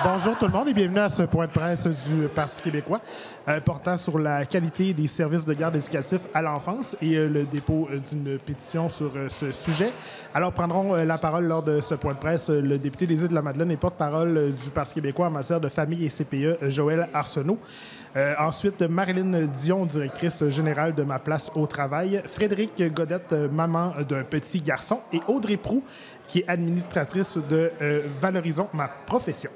Bonjour tout le monde et bienvenue à ce point de presse du Parti québécois portant sur la qualité des services de garde éducatifs à l'enfance et le dépôt d'une pétition sur ce sujet. Alors, prendront la parole lors de ce point de presse le député des Îles-de-la-Madeleine et porte-parole du Parti québécois en matière de famille et CPE, Joël Arsenault. Ensuite, Marilyn Dion, directrice générale de Ma Place au Travail, Frédéric Godette, maman d'un petit garçon, et Audrey Proulx, qui est administratrice de Valorisons ma profession.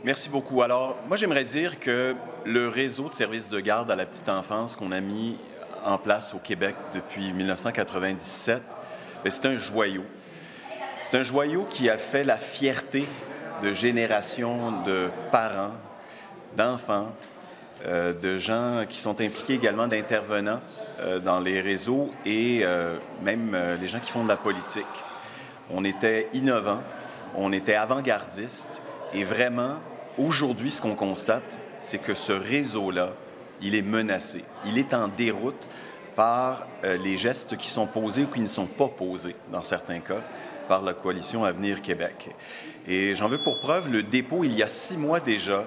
Merci beaucoup. Alors, moi, j'aimerais dire que le réseau de services de garde à la petite enfance qu'on a mis en place au Québec depuis 1997, c'est un joyau. C'est un joyau qui a fait la fierté de générations de parents, d'enfants, de gens qui sont impliqués également d'intervenants dans les réseaux et même les gens qui font de la politique. On était innovants, on était avant-gardistes et vraiment, aujourd'hui, ce qu'on constate, c'est que ce réseau-là, il est menacé. Il est en déroute par les gestes qui sont posés ou qui ne sont pas posés, dans certains cas, par la Coalition Avenir Québec. Et j'en veux pour preuve le dépôt, il y a 6 mois déjà,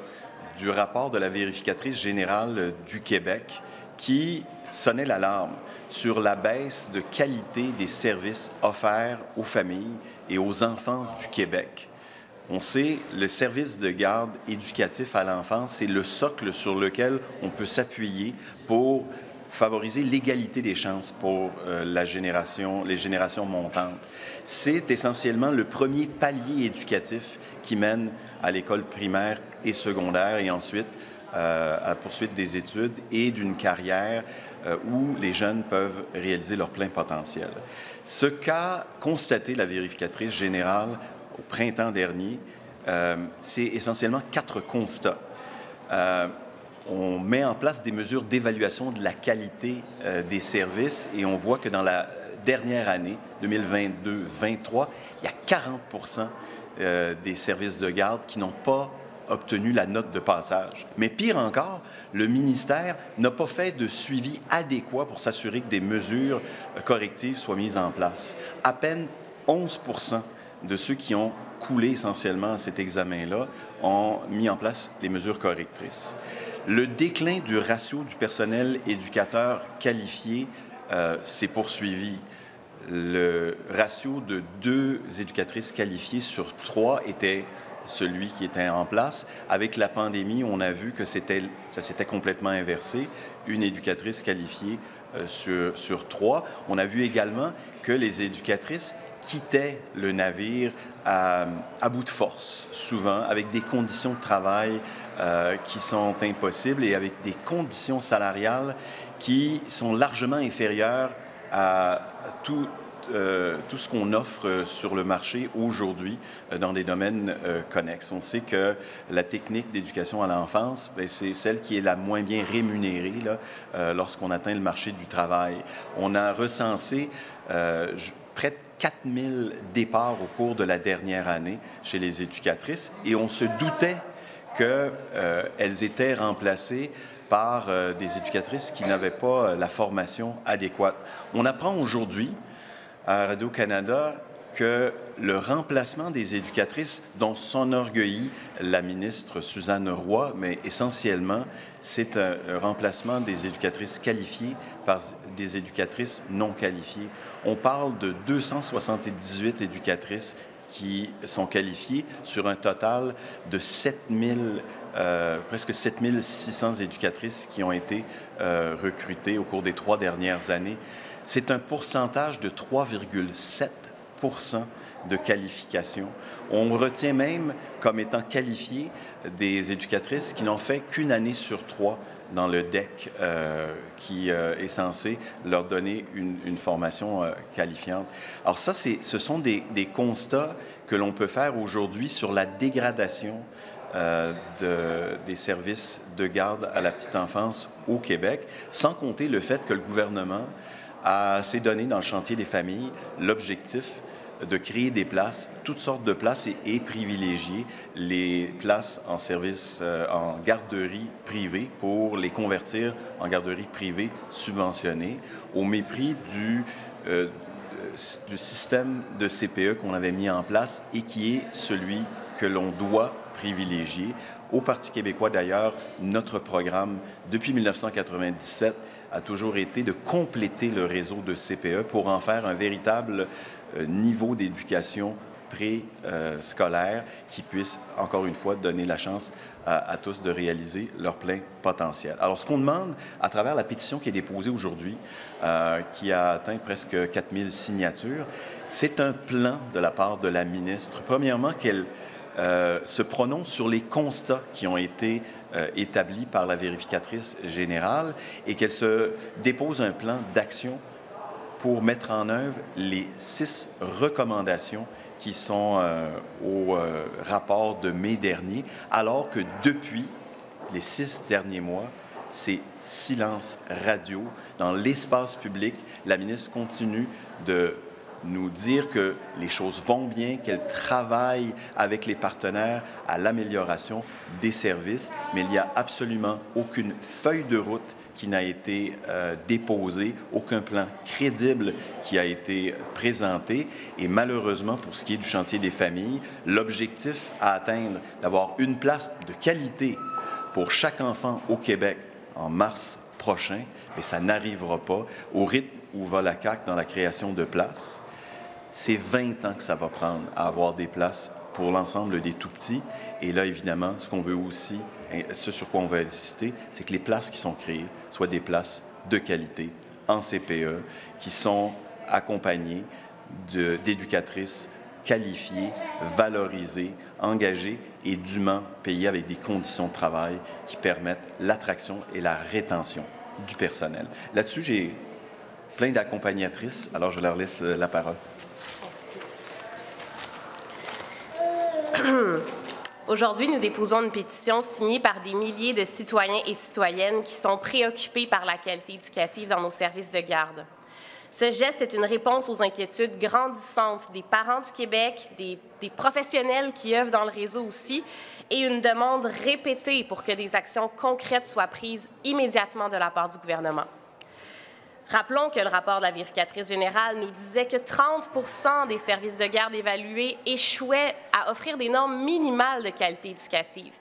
du rapport de la vérificatrice générale du Québec qui sonnait l'alarme sur la baisse de qualité des services offerts aux familles et aux enfants du Québec. On sait, le service de garde éducatif à l'enfance, c'est le socle sur lequel on peut s'appuyer pour favoriser l'égalité des chances pour les générations montantes. C'est essentiellement le premier palier éducatif qui mène à l'école primaire et secondaire et ensuite à la poursuite des études et d'une carrière où les jeunes peuvent réaliser leur plein potentiel. Ce qu'a constaté la vérificatrice générale au printemps dernier, c'est essentiellement 4 constats. On met en place des mesures d'évaluation de la qualité des services et on voit que dans la dernière année, 2022-23, il y a 40 des services de garde qui n'ont pas obtenu la note de passage. Mais pire encore, le ministère n'a pas fait de suivi adéquat pour s'assurer que des mesures correctives soient mises en place. À peine 11 de ceux qui ont coulé essentiellement cet examen-là ont mis en place les mesures correctrices. Le déclin du ratio du personnel éducateur qualifié s'est poursuivi. Le ratio de 2 éducatrices qualifiées sur 3 était celui qui était en place. Avec la pandémie, on a vu que ça s'était complètement inversé. Une éducatrice qualifiée sur 3. On a vu également que les éducatrices quittaient le navire à bout de force, souvent, avec des conditions de travail qui sont impossibles et avec des conditions salariales qui sont largement inférieures à tout ce qu'on offre sur le marché aujourd'hui dans des domaines connexes. On sait que la technique d'éducation à l'enfance, c'est celle qui est la moins bien rémunérée là, lorsqu'on atteint le marché du travail. On a recensé près de 4000 départs au cours de la dernière année chez les éducatrices et on se doutait qu'elles étaient remplacées par des éducatrices qui n'avaient pas la formation adéquate. On apprend aujourd'hui à Radio-Canada que le remplacement des éducatrices dont s'enorgueillit la ministre Suzanne Roy, mais essentiellement, c'est un remplacement des éducatrices qualifiées par des éducatrices non qualifiées. On parle de 278 éducatrices qui sont qualifiées sur un total de presque 7600 éducatrices qui ont été recrutées au cours des 3 dernières années. C'est un pourcentage de 3,7 de qualification. On retient même comme étant qualifiées des éducatrices qui n'ont fait qu'une année sur 3 dans le DEC qui est censé leur donner une formation qualifiante. Alors ça, ce sont des constats que l'on peut faire aujourd'hui sur la dégradation des services de garde à la petite enfance au Québec, sans compter le fait que le gouvernement s'est donné dans le chantier des familles l'objectif de créer des places, toutes sortes de places et privilégier les places en service, en garderie privée pour les convertir en garderie privée subventionnée au mépris du système de CPE qu'on avait mis en place et qui est celui que l'on doit privilégier. Au Parti québécois, d'ailleurs, notre programme, depuis 1997, a toujours été de compléter le réseau de CPE pour en faire un véritable niveau d'éducation pré-scolaire qui puisse, encore une fois, donner la chance à tous de réaliser leur plein potentiel. Alors, ce qu'on demande à travers la pétition qui est déposée aujourd'hui, qui a atteint presque 4000 signatures, c'est un plan de la part de la ministre. Premièrement, qu'elle se prononce sur les constats qui ont été établis par la vérificatrice générale et qu'elle se dépose un plan d'action pour mettre en œuvre les 6 recommandations qui sont au rapport de mai dernier, alors que depuis les 6 derniers mois, c'est silence radio. Dans l'espace public, la ministre continue de nous dire que les choses vont bien, qu'elle travaille avec les partenaires à l'amélioration des services, mais il n'y a absolument aucune feuille de route qui n'a été déposée, aucun plan crédible qui a été présenté. Et malheureusement, pour ce qui est du chantier des familles, l'objectif à atteindre d'avoir une place de qualité pour chaque enfant au Québec en mars prochain, mais ça n'arrivera pas au rythme où va la CAQ dans la création de places. C'est 20 ans que ça va prendre à avoir des places pour l'ensemble des tout-petits. Et là, évidemment, ce qu'on veut aussi, ce sur quoi on veut insister, c'est que les places qui sont créées soient des places de qualité en CPE, qui sont accompagnées d'éducatrices qualifiées, valorisées, engagées et dûment payées avec des conditions de travail qui permettent l'attraction et la rétention du personnel. Là-dessus, j'ai plein d'accompagnatrices, alors je leur laisse la parole. Aujourd'hui, nous déposons une pétition signée par des milliers de citoyens et citoyennes qui sont préoccupés par la qualité éducative dans nos services de garde. Ce geste est une réponse aux inquiétudes grandissantes des parents du Québec, des professionnels qui œuvrent dans le réseau aussi, et une demande répétée pour que des actions concrètes soient prises immédiatement de la part du gouvernement. Rappelons que le rapport de la vérificatrice générale nous disait que 30% des services de garde évalués échouaient à offrir des normes minimales de qualité éducative.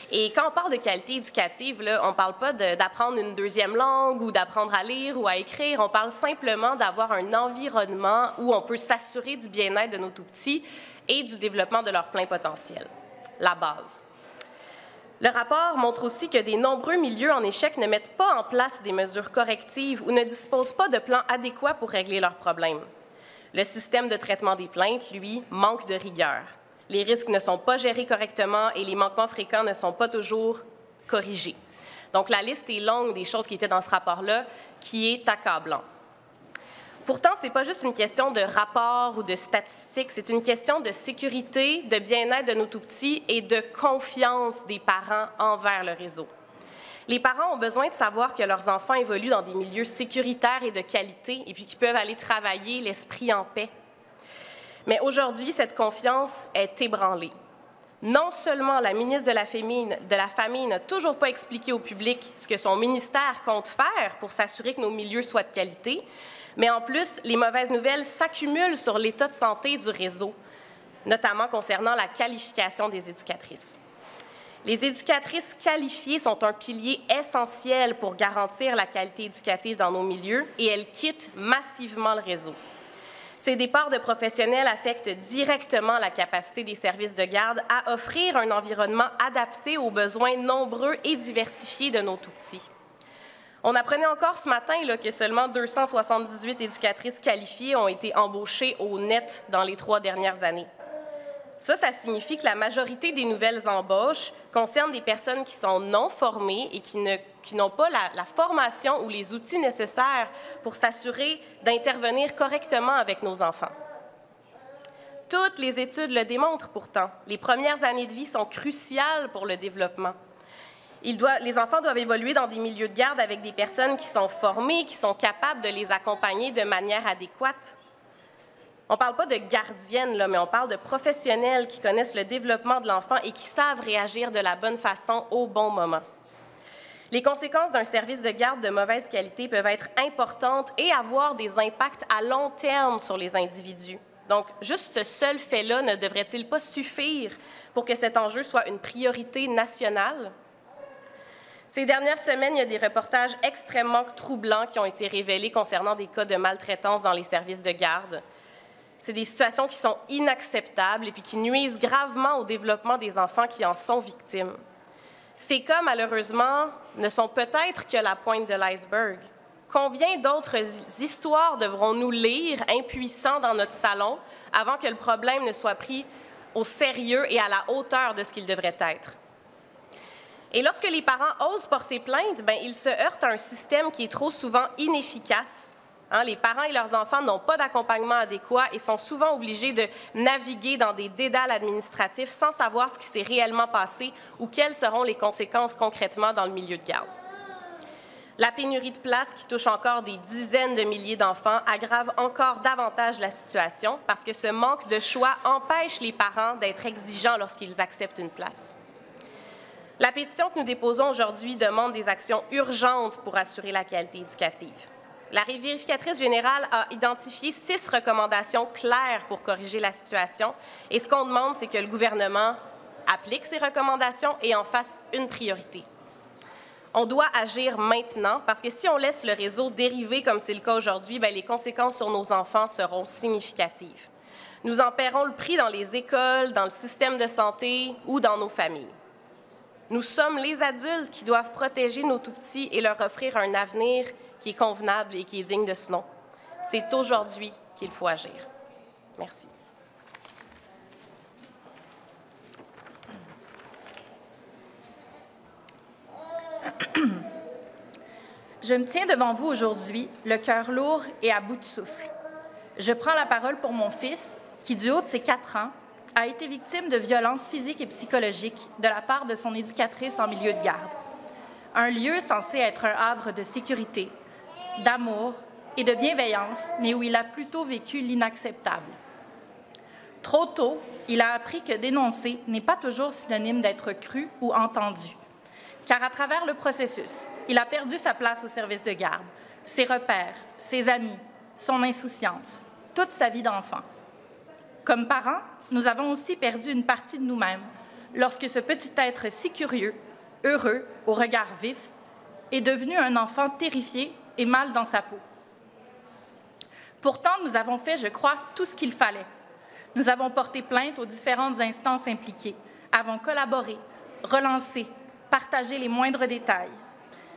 Et quand on parle de qualité éducative, là, on ne parle pas d'apprendre une deuxième langue ou d'apprendre à lire ou à écrire. On parle simplement d'avoir un environnement où on peut s'assurer du bien-être de nos tout-petits et du développement de leur plein potentiel. La base. Le rapport montre aussi que des nombreux milieux en échec ne mettent pas en place des mesures correctives ou ne disposent pas de plans adéquats pour régler leurs problèmes. Le système de traitement des plaintes, lui, manque de rigueur. Les risques ne sont pas gérés correctement et les manquements fréquents ne sont pas toujours corrigés. Donc, la liste est longue des choses qui étaient dans ce rapport-là, qui est accablant. Pourtant, ce n'est pas juste une question de rapport ou de statistiques, c'est une question de sécurité, de bien-être de nos tout-petits et de confiance des parents envers le réseau. Les parents ont besoin de savoir que leurs enfants évoluent dans des milieux sécuritaires et de qualité et puis qu'ils peuvent aller travailler l'esprit en paix. Mais aujourd'hui, cette confiance est ébranlée. Non seulement la ministre de la Famille n'a toujours pas expliqué au public ce que son ministère compte faire pour s'assurer que nos milieux soient de qualité, mais en plus, les mauvaises nouvelles s'accumulent sur l'état de santé du réseau, notamment concernant la qualification des éducatrices. Les éducatrices qualifiées sont un pilier essentiel pour garantir la qualité éducative dans nos milieux et elles quittent massivement le réseau. Ces départs de professionnels affectent directement la capacité des services de garde à offrir un environnement adapté aux besoins nombreux et diversifiés de nos tout-petits. On apprenait encore ce matin là, que seulement 278 éducatrices qualifiées ont été embauchées au net dans les 3 dernières années. Ça signifie que la majorité des nouvelles embauches concernent des personnes qui sont non formées et qui n'ont pas la formation ou les outils nécessaires pour s'assurer d'intervenir correctement avec nos enfants. Toutes les études le démontrent pourtant. Les premières années de vie sont cruciales pour le développement. Les enfants doivent évoluer dans des milieux de garde avec des personnes qui sont formées, qui sont capables de les accompagner de manière adéquate. On ne parle pas de gardiennes, là, mais on parle de professionnels qui connaissent le développement de l'enfant et qui savent réagir de la bonne façon au bon moment. Les conséquences d'un service de garde de mauvaise qualité peuvent être importantes et avoir des impacts à long terme sur les individus. Donc, juste ce seul fait-là ne devrait-il pas suffire pour que cet enjeu soit une priorité nationale? Ces dernières semaines, il y a des reportages extrêmement troublants qui ont été révélés concernant des cas de maltraitance dans les services de garde. C'est des situations qui sont inacceptables et puis qui nuisent gravement au développement des enfants qui en sont victimes. Ces cas, malheureusement, ne sont peut-être que la pointe de l'iceberg. Combien d'autres histoires devrons-nous lire, impuissants dans notre salon, avant que le problème ne soit pris au sérieux et à la hauteur de ce qu'il devrait être? Et lorsque les parents osent porter plainte, ils se heurtent à un système qui est trop souvent inefficace. Les parents et leurs enfants n'ont pas d'accompagnement adéquat et sont souvent obligés de naviguer dans des dédales administratifs sans savoir ce qui s'est réellement passé ou quelles seront les conséquences concrètement dans le milieu de garde. La pénurie de places qui touche encore des dizaines de milliers d'enfants aggrave encore davantage la situation parce que ce manque de choix empêche les parents d'être exigeants lorsqu'ils acceptent une place. La pétition que nous déposons aujourd'hui demande des actions urgentes pour assurer la qualité éducative. La vérificatrice générale a identifié 6 recommandations claires pour corriger la situation et ce qu'on demande, c'est que le gouvernement applique ces recommandations et en fasse une priorité. On doit agir maintenant parce que si on laisse le réseau dériver comme c'est le cas aujourd'hui, les conséquences sur nos enfants seront significatives. Nous en paierons le prix dans les écoles, dans le système de santé ou dans nos familles. Nous sommes les adultes qui doivent protéger nos tout-petits et leur offrir un avenir qui est convenable et qui est digne de ce nom. C'est aujourd'hui qu'il faut agir. Merci. Je me tiens devant vous aujourd'hui, le cœur lourd et à bout de souffle. Je prends la parole pour mon fils, qui, du haut de ses 4 ans, a été victime de violences physiques et psychologiques de la part de son éducatrice en milieu de garde. Un lieu censé être un havre de sécurité, d'amour et de bienveillance, mais où il a plutôt vécu l'inacceptable. Trop tôt, il a appris que dénoncer n'est pas toujours synonyme d'être cru ou entendu. Car à travers le processus, il a perdu sa place au service de garde, ses repères, ses amis, son insouciance, toute sa vie d'enfant. Comme parents, nous avons aussi perdu une partie de nous-mêmes lorsque ce petit être si curieux, heureux, au regard vif, est devenu un enfant terrifié et mal dans sa peau. Pourtant, nous avons fait, je crois, tout ce qu'il fallait. Nous avons porté plainte aux différentes instances impliquées, avons collaboré, relancé, partagé les moindres détails.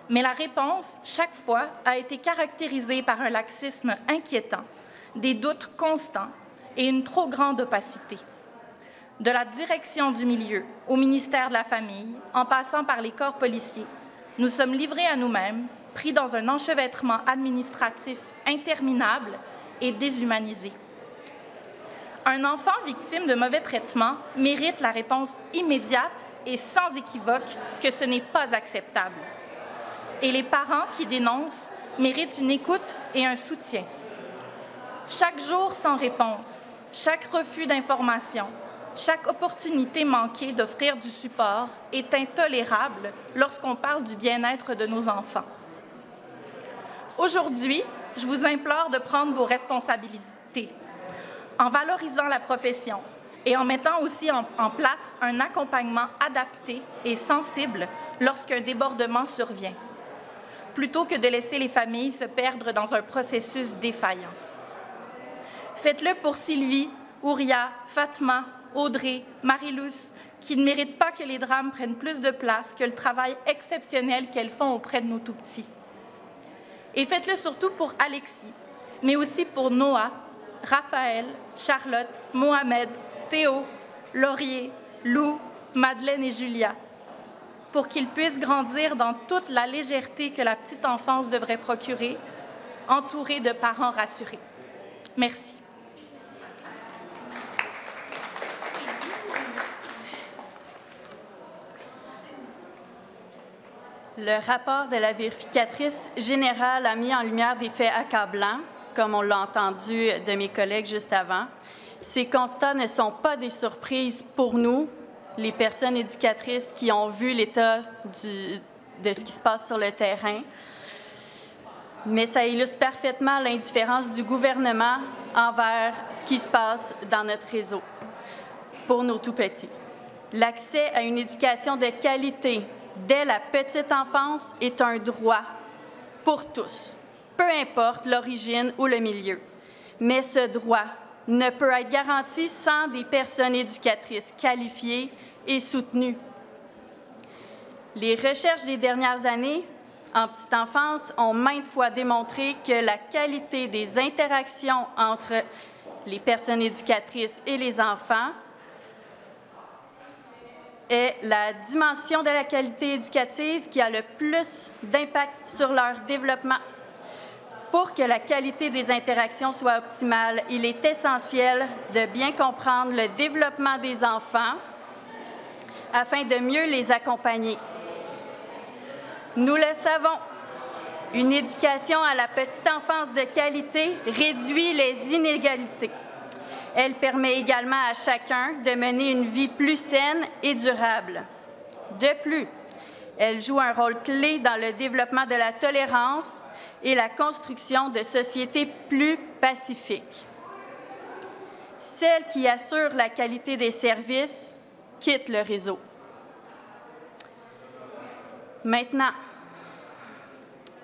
Mais la réponse, chaque fois, a été caractérisée par un laxisme inquiétant, des doutes constants et une trop grande opacité. De la direction du milieu au ministère de la Famille, en passant par les corps policiers, nous sommes livrés à nous-mêmes, pris dans un enchevêtrement administratif interminable et déshumanisé. Un enfant victime de mauvais traitements mérite la réponse immédiate et sans équivoque que ce n'est pas acceptable. Et les parents qui dénoncent méritent une écoute et un soutien. Chaque jour sans réponse, chaque refus d'information, chaque opportunité manquée d'offrir du support est intolérable lorsqu'on parle du bien-être de nos enfants. Aujourd'hui, je vous implore de prendre vos responsabilités en valorisant la profession et en mettant aussi en place un accompagnement adapté et sensible lorsqu'un débordement survient, plutôt que de laisser les familles se perdre dans un processus défaillant. Faites-le pour Sylvie, Ouria, Fatma, Audrey, Marie-Luce, qui ne méritent pas que les drames prennent plus de place que le travail exceptionnel qu'elles font auprès de nos tout-petits. Et faites-le surtout pour Alexis, mais aussi pour Noah, Raphaël, Charlotte, Mohamed, Théo, Laurier, Lou, Madeleine et Julia, pour qu'ils puissent grandir dans toute la légèreté que la petite enfance devrait procurer, entourés de parents rassurés. Merci. Le rapport de la vérificatrice générale a mis en lumière des faits accablants, comme on l'a entendu de mes collègues juste avant. Ces constats ne sont pas des surprises pour nous, les personnes éducatrices qui ont vu l'état de ce qui se passe sur le terrain, mais ça illustre parfaitement l'indifférence du gouvernement envers ce qui se passe dans notre réseau pour nos tout-petits. L'accès à une éducation de qualité dès la petite enfance est un droit pour tous, peu importe l'origine ou le milieu. Mais ce droit ne peut être garanti sans des personnes éducatrices qualifiées et soutenues. Les recherches des dernières années en petite enfance ont maintes fois démontré que la qualité des interactions entre les personnes éducatrices et les enfants est la dimension de la qualité éducative qui a le plus d'impact sur leur développement. Pour que la qualité des interactions soit optimale, il est essentiel de bien comprendre le développement des enfants afin de mieux les accompagner. Nous le savons, une éducation à la petite enfance de qualité réduit les inégalités. Elle permet également à chacun de mener une vie plus saine et durable. De plus, elle joue un rôle clé dans le développement de la tolérance et la construction de sociétés plus pacifiques. Celles qui assurent la qualité des services quittent le réseau. Maintenant,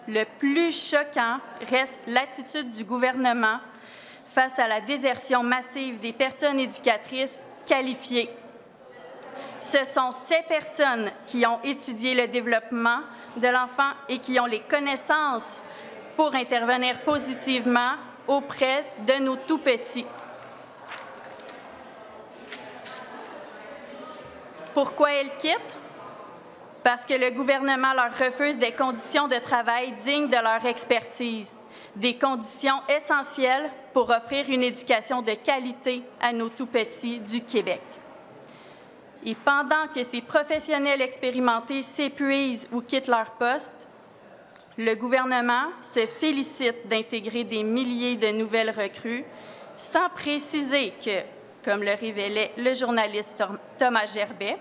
le plus choquant reste l'attitude du gouvernement face à la désertion massive des personnes éducatrices qualifiées. Ce sont ces personnes qui ont étudié le développement de l'enfant et qui ont les connaissances pour intervenir positivement auprès de nos tout-petits. Pourquoi elles quittent? Parce que le gouvernement leur refuse des conditions de travail dignes de leur expertise, des conditions essentielles pour offrir une éducation de qualité à nos tout-petits du Québec. Et pendant que ces professionnels expérimentés s'épuisent ou quittent leur poste, le gouvernement se félicite d'intégrer des milliers de nouvelles recrues sans préciser que, comme le révélait le journaliste Thomas Gerbet,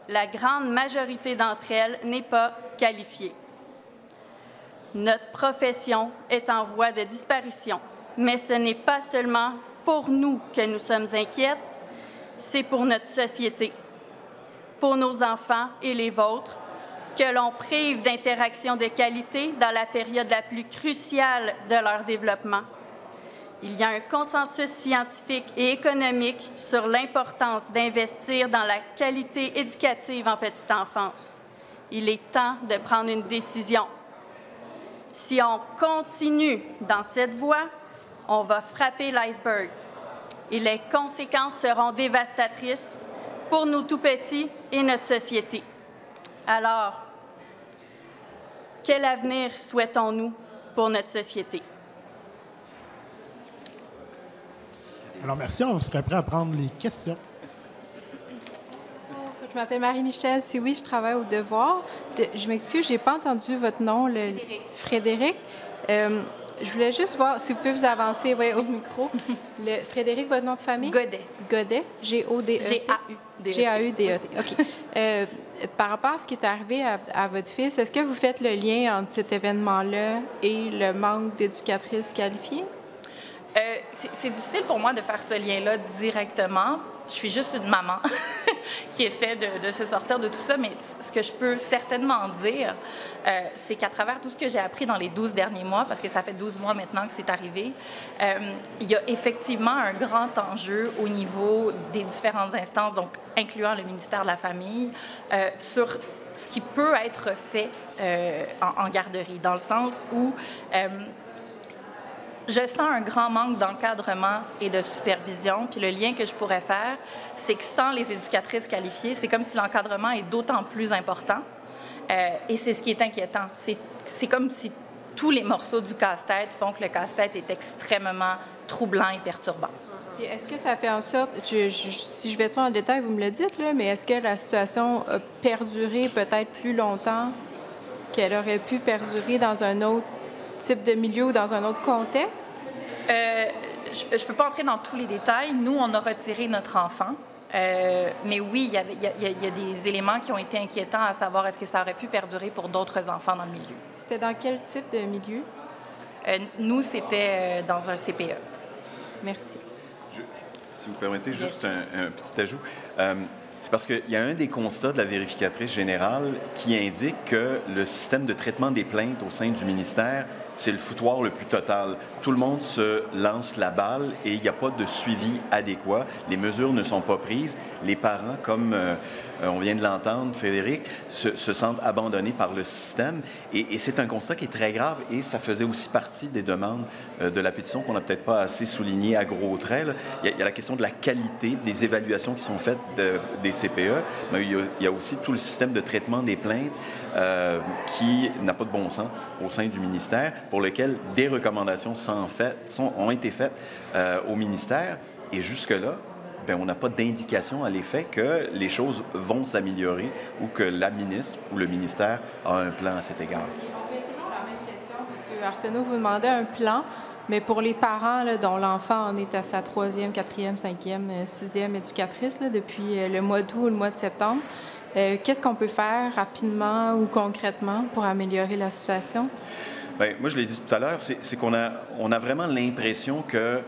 la grande majorité d'entre elles n'est pas qualifiée. Notre profession est en voie de disparition, mais ce n'est pas seulement pour nous que nous sommes inquiètes, c'est pour notre société, pour nos enfants et les vôtres, que l'on prive d'interactions de qualité dans la période la plus cruciale de leur développement. Il y a un consensus scientifique et économique sur l'importance d'investir dans la qualité éducative en petite enfance. Il est temps de prendre une décision. Si on continue dans cette voie, on va frapper l'iceberg et les conséquences seront dévastatrices pour nos tout-petits et notre société. Alors, quel avenir souhaitons-nous pour notre société? Alors, merci. On serait prêt à prendre les questions. Je m'appelle Marie-Michel. Si oui, je travaille au Devoir. Je m'excuse, je n'ai pas entendu votre nom, Frédéric. Je voulais juste voir si vous pouvez vous avancer au micro. Frédéric, votre nom de famille? Godet. Godet. G-O-D-E-T. G-A-U-D-E-T. G-A-U-D-E-T. OK. Par rapport à ce qui est arrivé à votre fils, est-ce que vous faites le lien entre cet événement-là et le manque d'éducatrices qualifiées? C'est difficile pour moi de faire ce lien-là directement. Je suis juste une maman qui essaie de se sortir de tout ça, mais ce que je peux certainement dire, c'est qu'à travers tout ce que j'ai appris dans les 12 derniers mois, parce que ça fait 12 mois maintenant que c'est arrivé, il y a effectivement un grand enjeu au niveau des différentes instances, donc incluant le ministère de la Famille, sur ce qui peut être fait en garderie, dans le sens où je sens un grand manque d'encadrement et de supervision. Puis le lien que je pourrais faire, c'est que sans les éducatrices qualifiées, c'est comme si l'encadrement est d'autant plus important. Et c'est ce qui est inquiétant. C'est comme si tous les morceaux du casse-tête font que le casse-tête est extrêmement troublant et perturbant. Et est-ce que ça fait en sorte, si je vais trop en détail, vous me le dites, là, mais est-ce que la situation a perduré peut-être plus longtemps qu'elle aurait pu perdurer dans un autre type de milieu ou dans un autre contexte? Je ne peux pas entrer dans tous les détails. Nous, on a retiré notre enfant. Mais oui, il y a des éléments qui ont été inquiétants, à savoir est-ce que ça aurait pu perdurer pour d'autres enfants dans le milieu. C'était dans quel type de milieu? Nous, c'était dans un CPE. Merci. Si vous permettez, juste un petit ajout. C'est parce qu'il y a un des constats de la vérificatrice générale qui indique que le système de traitement des plaintes au sein du ministère, c'est le foutoir le plus total. Tout le monde se lance la balle et il n'y a pas de suivi adéquat. Les mesures ne sont pas prises. Les parents, comme on vient de l'entendre, Frédéric, se sentent abandonnés par le système. Et c'est un constat qui est très grave et ça faisait aussi partie des demandes de la pétition qu'on n'a peut-être pas assez souligné à gros traits. Il y a la question de la qualité des évaluations qui sont faites des CPE, mais il y a aussi tout le système de traitement des plaintes qui n'a pas de bon sens au sein du ministère, pour lequel des recommandations ont été faites au ministère. Et jusque-là, bien, on n'a pas d'indication à l'effet que les choses vont s'améliorer ou que la ministre ou le ministère a un plan à cet égard. On fait toujours la même question, M. Arsenault. Vous demandez un plan, mais pour les parents là, dont l'enfant en est à sa 3e, 4e, 5e, 6e éducatrice là, depuis le mois d'août ou le mois de septembre, qu'est-ce qu'on peut faire rapidement ou concrètement pour améliorer la situation? Bien, moi, je l'ai dit tout à l'heure, c'est qu'on a vraiment l'impression que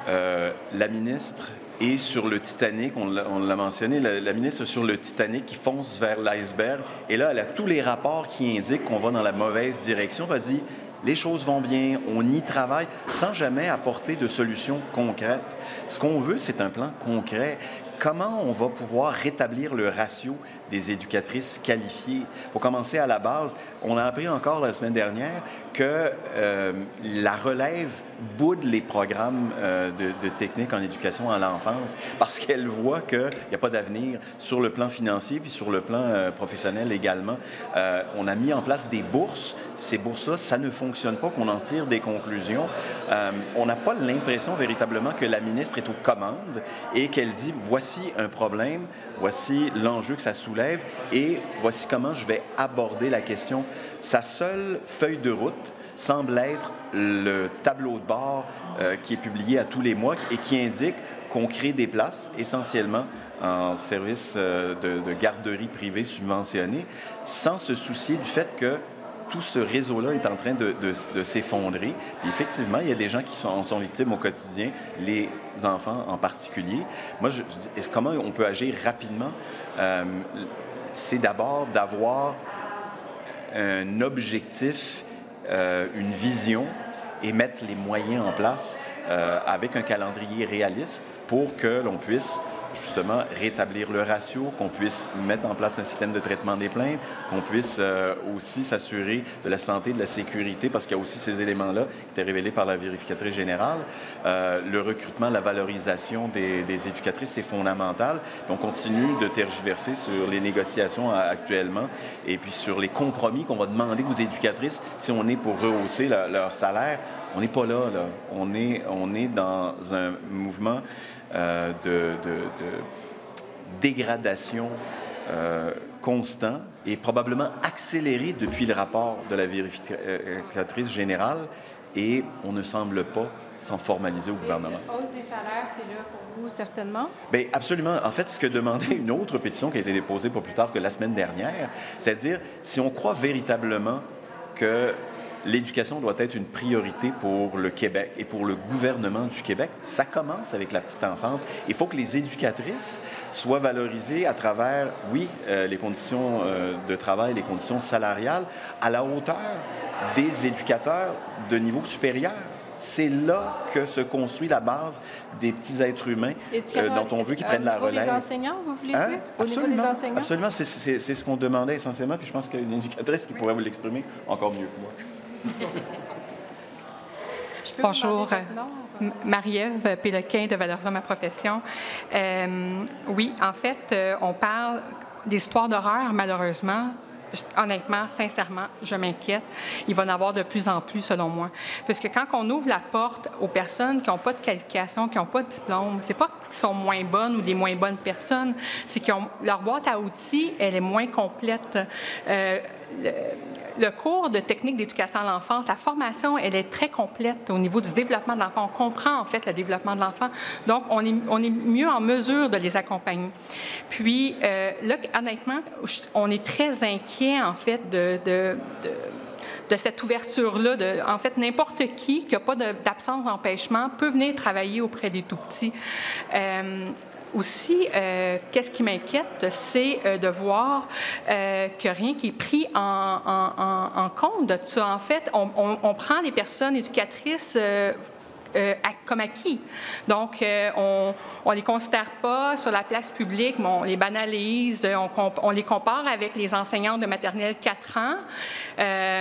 la ministre est sur le Titanic, on l'a mentionné, la ministre est sur le Titanic qui fonce vers l'iceberg. Et là, elle a tous les rapports qui indiquent qu'on va dans la mauvaise direction. Elle dit, les choses vont bien, on y travaille, sans jamais apporter de solutions concrètes. Ce qu'on veut, c'est un plan concret. Comment on va pouvoir rétablir le ratio des éducatrices qualifiées? Il faut commencer à la base. On a appris encore la semaine dernière que la relève boude les programmes de technique en éducation à l'enfance parce qu'elle voit qu'il n'y a pas d'avenir sur le plan financier puis sur le plan professionnel également. On a mis en place des bourses. Ces bourses-là, ça ne fonctionne pas, qu'on en tire des conclusions. On n'a pas l'impression véritablement que la ministre est aux commandes et qu'elle dit « voici un problème, voici l'enjeu que ça soulève et voici comment je vais aborder la question ». Sa seule feuille de route semble être le tableau de bord qui est publié à tous les mois et qui indique qu'on crée des places, essentiellement en service de garderie privée subventionnée, sans se soucier du fait que tout ce réseau-là est en train de s'effondrer. Puis effectivement, il y a des gens qui sont victimes au quotidien, les enfants en particulier. Moi, comment on peut agir rapidement? C'est d'abord d'avoir un objectif, une vision et mettre les moyens en place avec un calendrier réaliste pour que l'on puisse justement rétablir le ratio, qu'on puisse mettre en place un système de traitement des plaintes, qu'on puisse aussi s'assurer de la santé, de la sécurité, parce qu'il y a aussi ces éléments-là qui étaient révélés par la vérificatrice générale. Le recrutement, la valorisation des éducatrices, c'est fondamental. Puis on continue de tergiverser sur les négociations actuellement et puis sur les compromis qu'on va demander aux éducatrices si on est pour rehausser leur salaire. On n'est pas là. On est dans un mouvement de dégradation constant et probablement accéléré depuis le rapport de la vérificatrice générale et on ne semble pas s'en formaliser au gouvernement. La hausse des salaires, c'est là pour vous, certainement? Bien, absolument. En fait, ce que demandait une autre pétition qui a été déposée pas plus tard que la semaine dernière, c'est-à-dire si on croit véritablement que l'éducation doit être une priorité pour le Québec et pour le gouvernement du Québec. Ça commence avec la petite enfance. Il faut que les éducatrices soient valorisées à travers, oui, les conditions de travail, les conditions salariales, à la hauteur des éducateurs de niveau supérieur. C'est là que se construit la base des petits êtres humains dont on veut qu'ils prennent la relève. Au niveau des enseignants, vous voulez dire? Absolument, au niveau des enseignants? Absolument. C'est ce qu'on demandait essentiellement, puis je pense qu'il y a une éducatrice qui pourrait vous l'exprimer encore mieux que moi. Bonjour, Marie-Ève Péloquin de Valoriser ma profession. Oui, en fait, on parle d'histoires d'horreur, malheureusement. Honnêtement, sincèrement, je m'inquiète. Il va en avoir de plus en plus, selon moi. Parce que quand on ouvre la porte aux personnes qui n'ont pas de qualification, qui n'ont pas de diplôme, c'est pas qu'ils sont moins bonnes ou des moins bonnes personnes, c'est que leur boîte à outils, elle est moins complète. Le cours de technique d'éducation à l'enfance, la formation, elle est très complète au niveau du développement de l'enfant. On comprend, en fait, le développement de l'enfant. Donc, on est mieux en mesure de les accompagner. Puis, là, honnêtement, on est très inquiet, en fait, cette ouverture-là. En fait, n'importe qui n'a pas d'absence d'empêchement peut venir travailler auprès des tout-petits. Aussi, qu'est-ce qui m'inquiète, c'est de voir que rien qui est pris en compte de ça. En fait, on prend les personnes éducatrices comme acquis. Donc, on ne les considère pas sur la place publique, mais on les banalise, on les compare avec les enseignantes de maternelle 4 ans,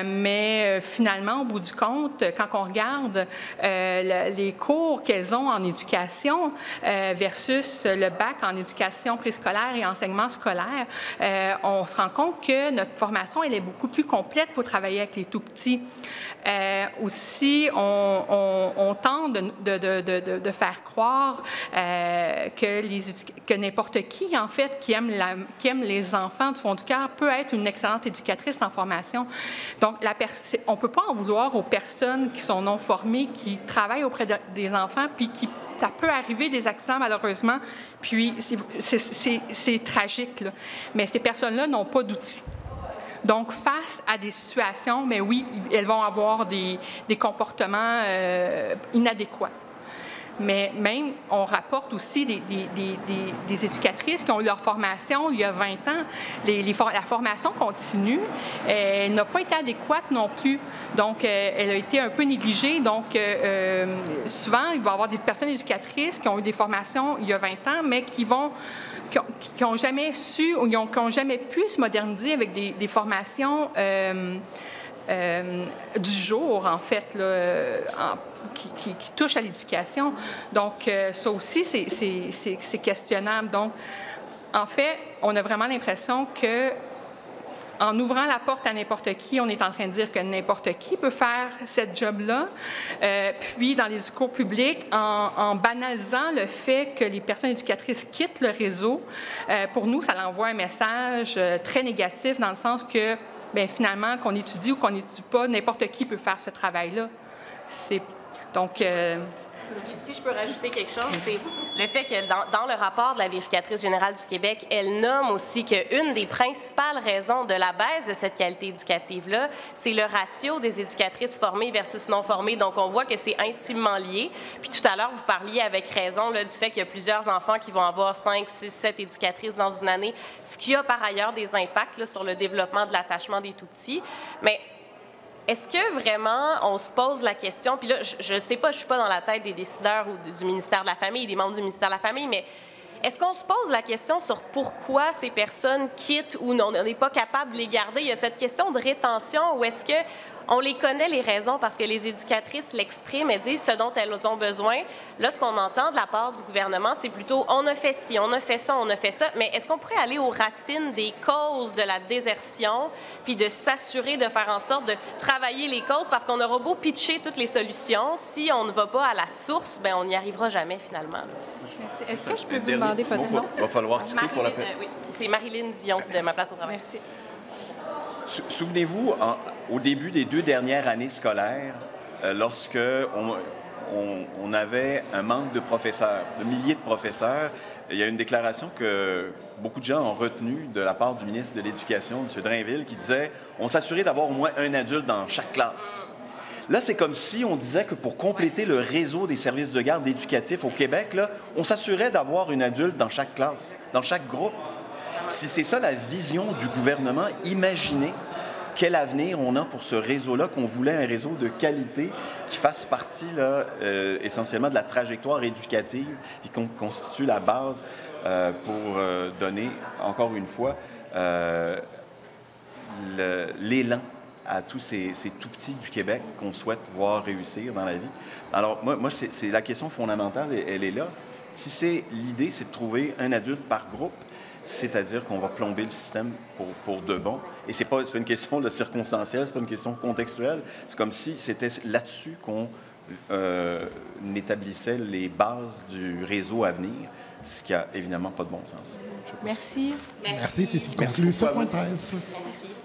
mais finalement, au bout du compte, quand on regarde les cours qu'elles ont en éducation versus le bac en éducation préscolaire et enseignement scolaire, on se rend compte que notre formation, elle est beaucoup plus complète pour travailler avec les tout-petits. Aussi, on tente de faire croire que n'importe qui, en fait, qui aime les enfants du fond du cœur peut être une excellente éducatrice en formation. Donc, on ne peut pas en vouloir aux personnes qui sont non formées, qui travaillent auprès des enfants, puis ça peut arriver des accidents, malheureusement, puis c'est tragique, là. Mais ces personnes-là n'ont pas d'outils. Donc, face à des situations, mais oui, elles vont avoir des comportements inadéquats. Mais même, on rapporte aussi des éducatrices qui ont eu leur formation il y a 20 ans. La formation continue n'a pas été adéquate non plus. Donc, elle a été un peu négligée. Donc, souvent, il va y avoir des personnes éducatrices qui ont eu des formations il y a 20 ans, mais qui n'ont jamais su ou qui n'ont jamais pu se moderniser avec des formations du jour, en fait, là, qui touchent à l'éducation. Donc, ça aussi, c'est questionnable. Donc, en fait, on a vraiment l'impression que en ouvrant la porte à n'importe qui, on est en train de dire que n'importe qui peut faire cette job-là. Puis, dans les discours publics, en banalisant le fait que les personnes éducatrices quittent le réseau, pour nous, ça envoie un message très négatif dans le sens que, bien, finalement, qu'on étudie ou qu'on n'étudie pas, n'importe qui peut faire ce travail-là. Donc, si je peux rajouter quelque chose, c'est le fait que dans le rapport de la vérificatrice générale du Québec, elle nomme aussi qu'une des principales raisons de la baisse de cette qualité éducative-là, c'est le ratio des éducatrices formées versus non formées. Donc, on voit que c'est intimement lié. Puis tout à l'heure, vous parliez avec raison là, du fait qu'il y a plusieurs enfants qui vont avoir 5, 6, 7 éducatrices dans une année, ce qui a par ailleurs des impacts là, sur le développement de l'attachement des tout-petits. Mais est-ce que vraiment on se pose la question, puis là, je ne sais pas, je ne suis pas dans la tête des décideurs ou du ministère de la Famille, des membres du ministère de la Famille, mais est-ce qu'on se pose la question sur pourquoi ces personnes quittent ou on n'est pas capable de les garder? Il y a cette question de rétention ou est-ce qu'on les connaît, les raisons, parce que les éducatrices l'expriment et disent ce dont elles ont besoin. Là, ce qu'on entend de la part du gouvernement, c'est plutôt on a fait ci, on a fait ça, on a fait ça. Mais est-ce qu'on pourrait aller aux racines des causes de la désertion puis de s'assurer de faire en sorte de travailler les causes? Parce qu'on aura beau pitcher toutes les solutions, si on ne va pas à la source, bien, on n'y arrivera jamais finalement. Merci. Est-ce que je peux vous demander votre nom? Il va falloir quitter pour la paix. Oui, c'est Marilyn Dion de Ma Place au Travail. Merci. Souvenez-vous, au début des 2 dernières années scolaires, lorsque on avait un manque de professeurs, de milliers de professeurs, il y a une déclaration que beaucoup de gens ont retenue de la part du ministre de l'Éducation, M. Drainville, qui disait « On s'assurait d'avoir au moins un adulte dans chaque classe ». Là, c'est comme si on disait que pour compléter le réseau des services de garde éducatifs au Québec, là, on s'assurait d'avoir une adulte dans chaque classe, dans chaque groupe. Si c'est ça la vision du gouvernement, imaginez quel avenir on a pour ce réseau-là, qu'on voulait un réseau de qualité qui fasse partie là, essentiellement de la trajectoire éducative et qu'on constitue la base pour donner, encore une fois, l'élan à tous ces tout-petits du Québec qu'on souhaite voir réussir dans la vie. Alors, moi c'est la question fondamentale, elle est là. Si l'idée, c'est de trouver un adulte par groupe, c'est-à-dire qu'on va plomber le système pour de bon. Et c'est pas une question de circonstancielle, c'est pas une question contextuelle. C'est comme si c'était là-dessus qu'on établissait les bases du réseau à venir, ce qui a évidemment pas de bon sens. Merci. Merci, c'est ce qui conclut ce point de presse. Merci.